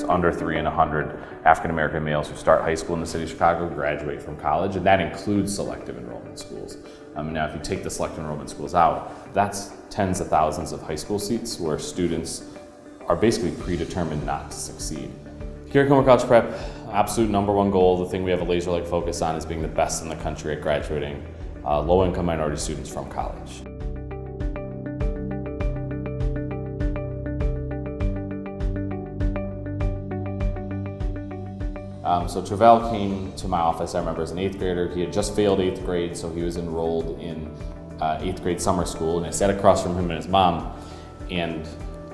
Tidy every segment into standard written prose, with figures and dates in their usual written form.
records, under 3 in 100 African-American males who start high school in the city of Chicago graduate from college, and that includes selective enrollment schools. Now, if you take the selective enrollment schools out, that's tens of thousands of high school seats where students are basically predetermined not to succeed. Here at Comer College Prep, absolute #1 goal, the thing we have a laser-like focus on, is being the best in the country at graduating low-income minority students from college. So Travell came to my office, I remember, as an 8th grader. He had just failed 8th grade, so he was enrolled in 8th grade summer school, and I sat across from him and his mom and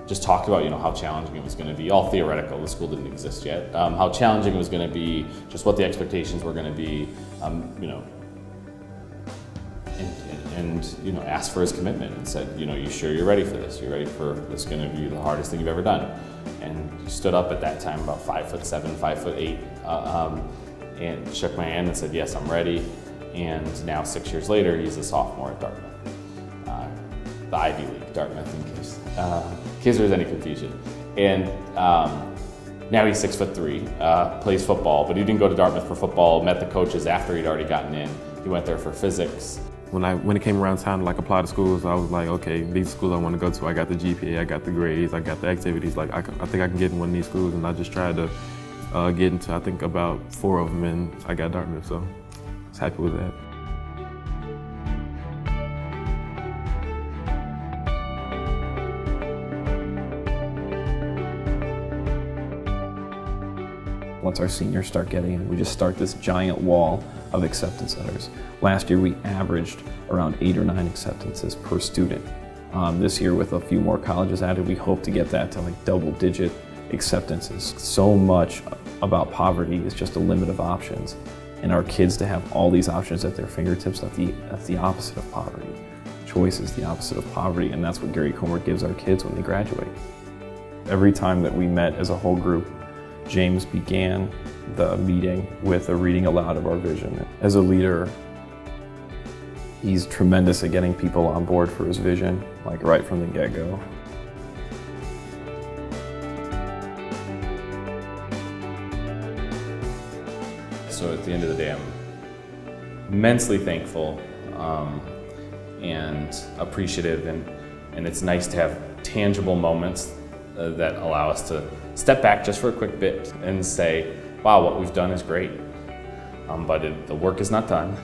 just talked about, how challenging it was going to be, all theoretical, the school didn't exist yet, how challenging it was going to be, just what the expectations were going to be, and asked for his commitment and said, you sure you're ready for this? You're ready for this going to be the hardest thing you've ever done? And he stood up at that time, about 5'7", 5'8", and shook my hand and said, yes, I'm ready. And now 6 years later, he's a sophomore at Dartmouth, the Ivy League, Dartmouth, in case there's any confusion. And now he's 6'3", plays football, but he didn't go to Dartmouth for football, met the coaches after he'd already gotten in. He went there for physics. When it came around time to apply to schools, I was like, okay, these schools I want to go to, I got the GPA, I got the grades, I got the activities, I think I can get in one of these schools, and I just tried to get into, I think, about 4 of them, and I got Dartmouth, so I was happy with that. Once our seniors start getting in, we just start this giant wall of acceptance letters. Last year we averaged around 8 or 9 acceptances per student. This year, with a few more colleges added, we hope to get that to double-digit acceptances. So much about poverty is just a limit of options, and our kids to have all these options at their fingertips, that's the opposite of poverty. Choice is the opposite of poverty, and that's what Gary Comer gives our kids when they graduate. Every time that we met as a whole group, James began the meeting with a reading aloud of our vision. As a leader, he's tremendous at getting people on board for his vision, right from the get-go. So at the end of the day, I'm immensely thankful and appreciative, and it's nice to have tangible moments that allow us to step back just for a quick bit and say, wow, what we've done is great, but the work is not done.